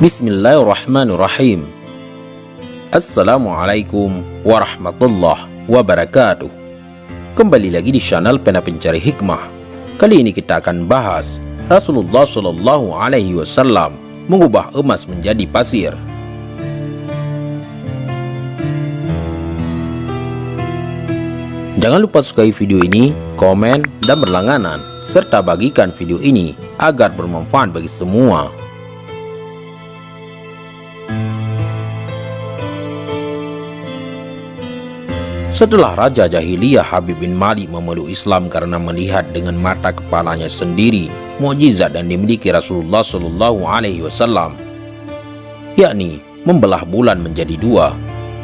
Bismillahirrahmanirrahim. Assalamualaikum warahmatullahi wabarakatuh. Kembali lagi di channel Pena Pencari Hikmah. Kali ini kita akan bahas Rasulullah Shallallahu Alaihi Wasallam mengubah emas menjadi pasir. Jangan lupa sukai video ini, komen, dan berlangganan, serta bagikan video ini agar bermanfaat bagi semua. Setelah Raja Jahiliyah Habib bin Malik memeluk Islam karena melihat dengan mata kepalanya sendiri mukjizat yang dimiliki Rasulullah Shallallahu Alaihi Wasallam, yakni membelah bulan menjadi dua,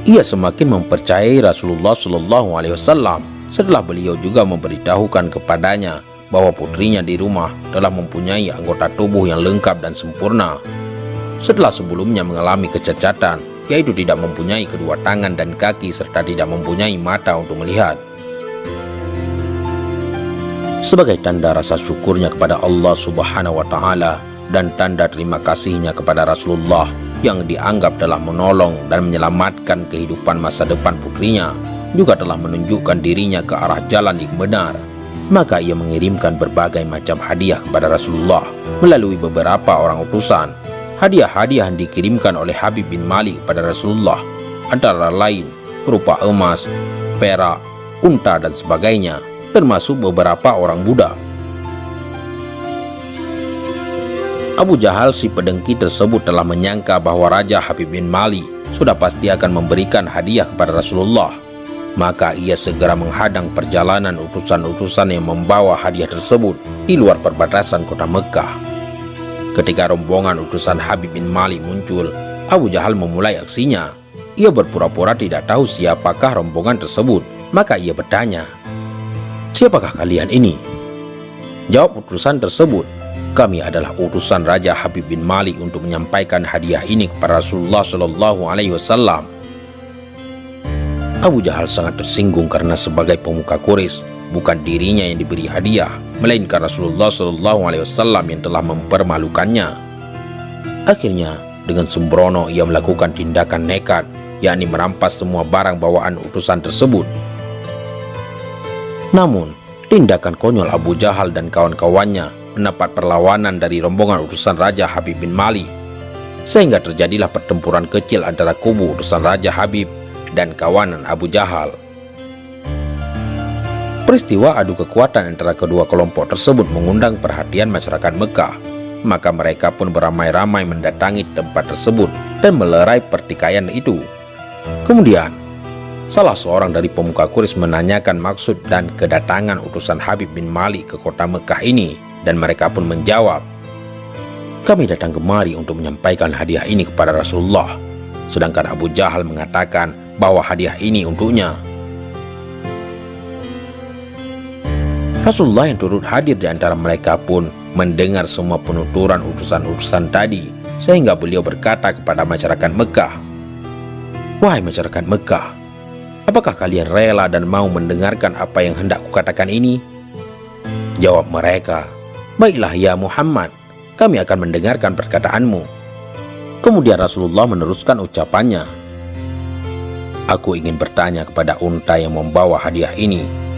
ia semakin mempercayai Rasulullah Shallallahu Alaihi Wasallam setelah beliau juga memberitahukan kepadanya bahwa putrinya di rumah telah mempunyai anggota tubuh yang lengkap dan sempurna, setelah sebelumnya mengalami kecacatan, yaitu tidak mempunyai kedua tangan dan kaki serta tidak mempunyai mata untuk melihat. Sebagai tanda rasa syukurnya kepada Allah Subhanahu wa Ta'ala dan tanda terima kasihnya kepada Rasulullah yang dianggap telah menolong dan menyelamatkan kehidupan masa depan putrinya, juga telah menunjukkan dirinya ke arah jalan yang benar, maka ia mengirimkan berbagai macam hadiah kepada Rasulullah melalui beberapa orang utusan. Hadiah-hadiah yang dikirimkan oleh Habib bin Malik pada Rasulullah antara lain berupa emas, perak, unta dan sebagainya, termasuk beberapa orang budak. Abu Jahal si pedengki tersebut telah menyangka bahwa Raja Habib bin Malik sudah pasti akan memberikan hadiah kepada Rasulullah, maka ia segera menghadang perjalanan utusan-utusan yang membawa hadiah tersebut di luar perbatasan kota Mekah. Ketika rombongan utusan Habib bin Malik muncul, Abu Jahal memulai aksinya. Ia berpura-pura tidak tahu siapakah rombongan tersebut. Maka ia bertanya, "Siapakah kalian ini?" Jawab utusan tersebut, "Kami adalah utusan Raja Habib bin Malik untuk menyampaikan hadiah ini kepada Rasulullah Shallallahu Alaihi Wasallam." Abu Jahal sangat tersinggung karena sebagai pemuka Quraisy, bukan dirinya yang diberi hadiah, melainkan Rasulullah Shallallahu Alaihi Wasallam yang telah mempermalukannya. Akhirnya, dengan sembrono ia melakukan tindakan nekat, yakni merampas semua barang bawaan utusan tersebut. Namun, tindakan konyol Abu Jahal dan kawan-kawannya mendapat perlawanan dari rombongan utusan Raja Habib bin Malik, sehingga terjadilah pertempuran kecil antara kubu utusan Raja Habib dan kawanan Abu Jahal. Peristiwa adu kekuatan antara kedua kelompok tersebut mengundang perhatian masyarakat Mekah, maka mereka pun beramai-ramai mendatangi tempat tersebut dan melerai pertikaian itu. Kemudian, salah seorang dari pemuka Quraisy menanyakan maksud dan kedatangan utusan Habib bin Malik ke kota Mekah ini, dan mereka pun menjawab, "Kami datang kemari untuk menyampaikan hadiah ini kepada Rasulullah." Sedangkan Abu Jahal mengatakan bahwa hadiah ini untuknya. Rasulullah yang turut hadir di antara mereka pun mendengar semua penuturan utusan-utusan tadi, sehingga beliau berkata kepada masyarakat Mekah, "Wahai masyarakat Mekah, apakah kalian rela dan mau mendengarkan apa yang hendak kukatakan ini?" Jawab mereka, "Baiklah ya Muhammad, kami akan mendengarkan perkataanmu." Kemudian Rasulullah meneruskan ucapannya, "Aku ingin bertanya kepada unta yang membawa hadiah ini."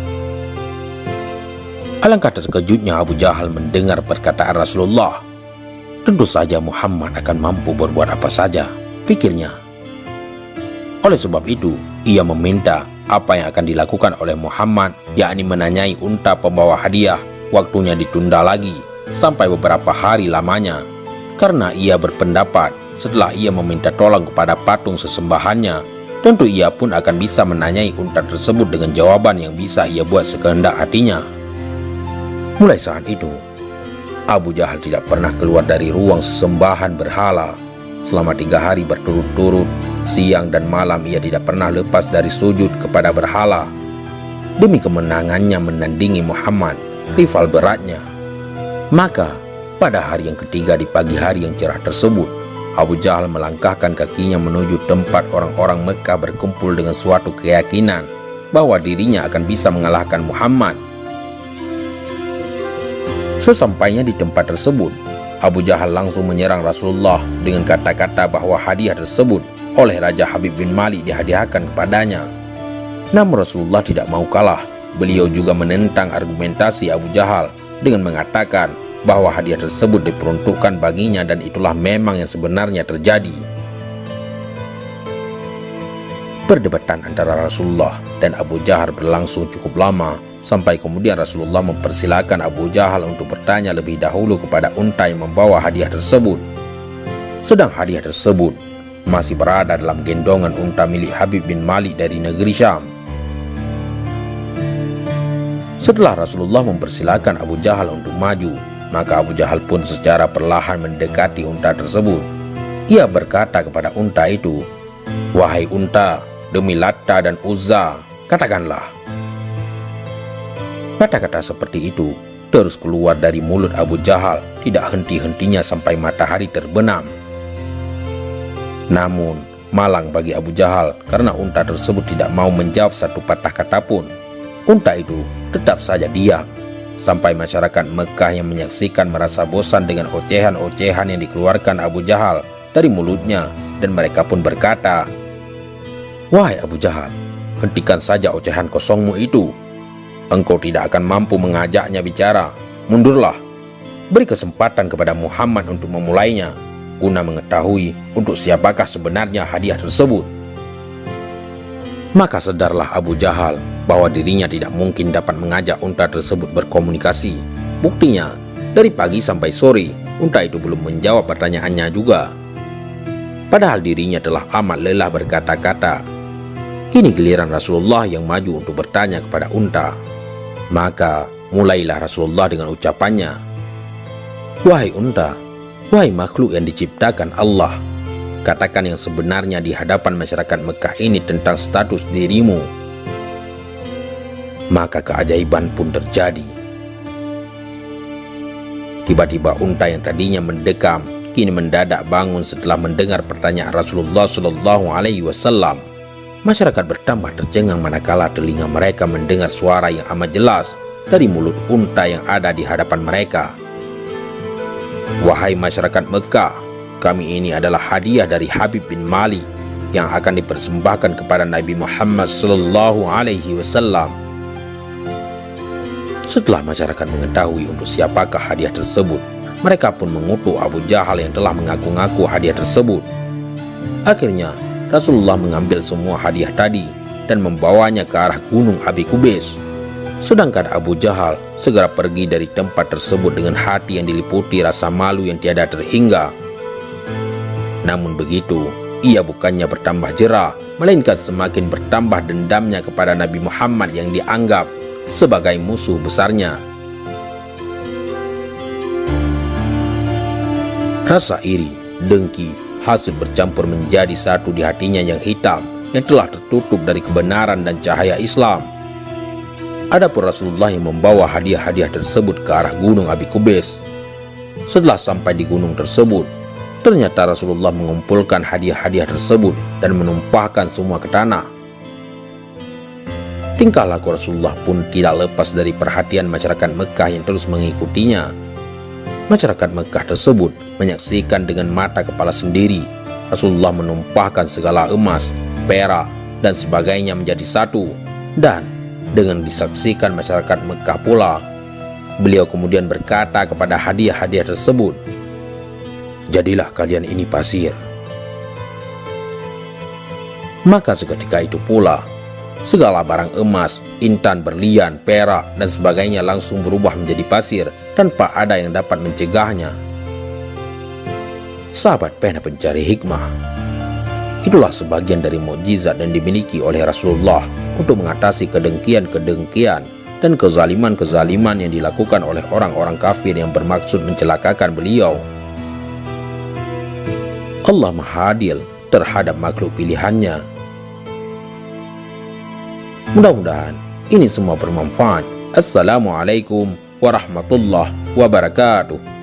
Alangkah terkejutnya Abu Jahal mendengar perkataan Rasulullah. Tentu saja Muhammad akan mampu berbuat apa saja, pikirnya. Oleh sebab itu, ia meminta apa yang akan dilakukan oleh Muhammad, yakni menanyai unta pembawa hadiah, waktunya ditunda lagi sampai beberapa hari lamanya, karena ia berpendapat setelah ia meminta tolong kepada patung sesembahannya, tentu ia pun akan bisa menanyai unta tersebut dengan jawaban yang bisa ia buat sekehendak hatinya. Mulai saat itu, Abu Jahal tidak pernah keluar dari ruang sesembahan berhala. Selama 3 hari berturut-turut, siang dan malam ia tidak pernah lepas dari sujud kepada berhala, demi kemenangannya menandingi Muhammad, rival beratnya. Maka, pada hari yang ketiga di pagi hari yang cerah tersebut, Abu Jahal melangkahkan kakinya menuju tempat orang-orang Mekah berkumpul dengan suatu keyakinan bahwa dirinya akan bisa mengalahkan Muhammad. Sesampainya di tempat tersebut, Abu Jahal langsung menyerang Rasulullah dengan kata-kata bahwa hadiah tersebut oleh Raja Habib bin Malik dihadiahkan kepadanya. Namun Rasulullah tidak mau kalah. Beliau juga menentang argumentasi Abu Jahal dengan mengatakan bahwa hadiah tersebut diperuntukkan baginya dan itulah memang yang sebenarnya terjadi. Perdebatan antara Rasulullah dan Abu Jahal berlangsung cukup lama, sampai kemudian Rasulullah mempersilahkan Abu Jahal untuk bertanya lebih dahulu kepada unta yang membawa hadiah tersebut. Sedang hadiah tersebut masih berada dalam gendongan unta milik Habib bin Malik dari negeri Syam. Setelah Rasulullah mempersilahkan Abu Jahal untuk maju, maka Abu Jahal pun secara perlahan mendekati unta tersebut. Ia berkata kepada unta itu, "Wahai unta, demi Latta dan Uzza, katakanlah." Kata-kata seperti itu terus keluar dari mulut Abu Jahal, tidak henti-hentinya sampai matahari terbenam. Namun malang bagi Abu Jahal karena unta tersebut tidak mau menjawab satu patah kata pun. Unta itu tetap saja diam, sampai masyarakat Mekah yang menyaksikan merasa bosan dengan ocehan-ocehan yang dikeluarkan Abu Jahal dari mulutnya, dan mereka pun berkata, "Wahai Abu Jahal, hentikan saja ocehan kosongmu itu. Engkau tidak akan mampu mengajaknya bicara. Mundurlah. Beri kesempatan kepada Muhammad untuk memulainya, guna mengetahui untuk siapakah sebenarnya hadiah tersebut." Maka sadarlah Abu Jahal bahwa dirinya tidak mungkin dapat mengajak unta tersebut berkomunikasi. Buktinya, dari pagi sampai sore, unta itu belum menjawab pertanyaannya juga. Padahal dirinya telah amat lelah berkata-kata. Kini giliran Rasulullah yang maju untuk bertanya kepada unta. Maka mulailah Rasulullah dengan ucapannya, "Wahai unta, wahai makhluk yang diciptakan Allah, katakan yang sebenarnya di hadapan masyarakat Mekah ini tentang status dirimu." Maka keajaiban pun terjadi. Tiba-tiba unta yang tadinya mendekam kini mendadak bangun setelah mendengar pertanyaan Rasulullah SAW. Masyarakat bertambah tercengang manakala telinga mereka mendengar suara yang amat jelas dari mulut unta yang ada di hadapan mereka. "Wahai masyarakat Mekah, kami ini adalah hadiah dari Habib bin Malik yang akan dipersembahkan kepada Nabi Muhammad SAW." Setelah masyarakat mengetahui untuk siapakah hadiah tersebut, mereka pun mengutuk Abu Jahal yang telah mengaku-ngaku hadiah tersebut. Akhirnya Rasulullah mengambil semua hadiah tadi dan membawanya ke arah gunung Abi Kubais. Sedangkan Abu Jahal segera pergi dari tempat tersebut dengan hati yang diliputi rasa malu yang tiada terhingga. Namun begitu, ia bukannya bertambah jera, melainkan semakin bertambah dendamnya kepada Nabi Muhammad yang dianggap sebagai musuh besarnya. Rasa iri, dengki, hasil bercampur menjadi satu di hatinya yang hitam, yang telah tertutup dari kebenaran dan cahaya Islam. Adapun Rasulullah yang membawa hadiah-hadiah tersebut ke arah gunung Abi Kubais. Setelah sampai di gunung tersebut, ternyata Rasulullah mengumpulkan hadiah-hadiah tersebut dan menumpahkan semua ke tanah. Tingkah laku Rasulullah pun tidak lepas dari perhatian masyarakat Mekah yang terus mengikutinya. Masyarakat Mekah tersebut menyaksikan dengan mata kepala sendiri Rasulullah menumpahkan segala emas, perak, dan sebagainya menjadi satu. Dan dengan disaksikan masyarakat Mekah pula, beliau kemudian berkata kepada hadiah-hadiah tersebut, "Jadilah kalian ini pasir." Maka seketika itu pula, segala barang emas, intan, berlian, perak, dan sebagainya langsung berubah menjadi pasir tanpa ada yang dapat mencegahnya. Sahabat pena pencari hikmah, itulah sebagian dari mukjizat yang dimiliki oleh Rasulullah untuk mengatasi kedengkian-kedengkian dan kezaliman-kezaliman yang dilakukan oleh orang-orang kafir yang bermaksud mencelakakan beliau. Allah Maha Adil terhadap makhluk pilihannya. Mudah-mudahan ini semua bermanfaat. Assalamualaikum warahmatullahi wabarakatuh.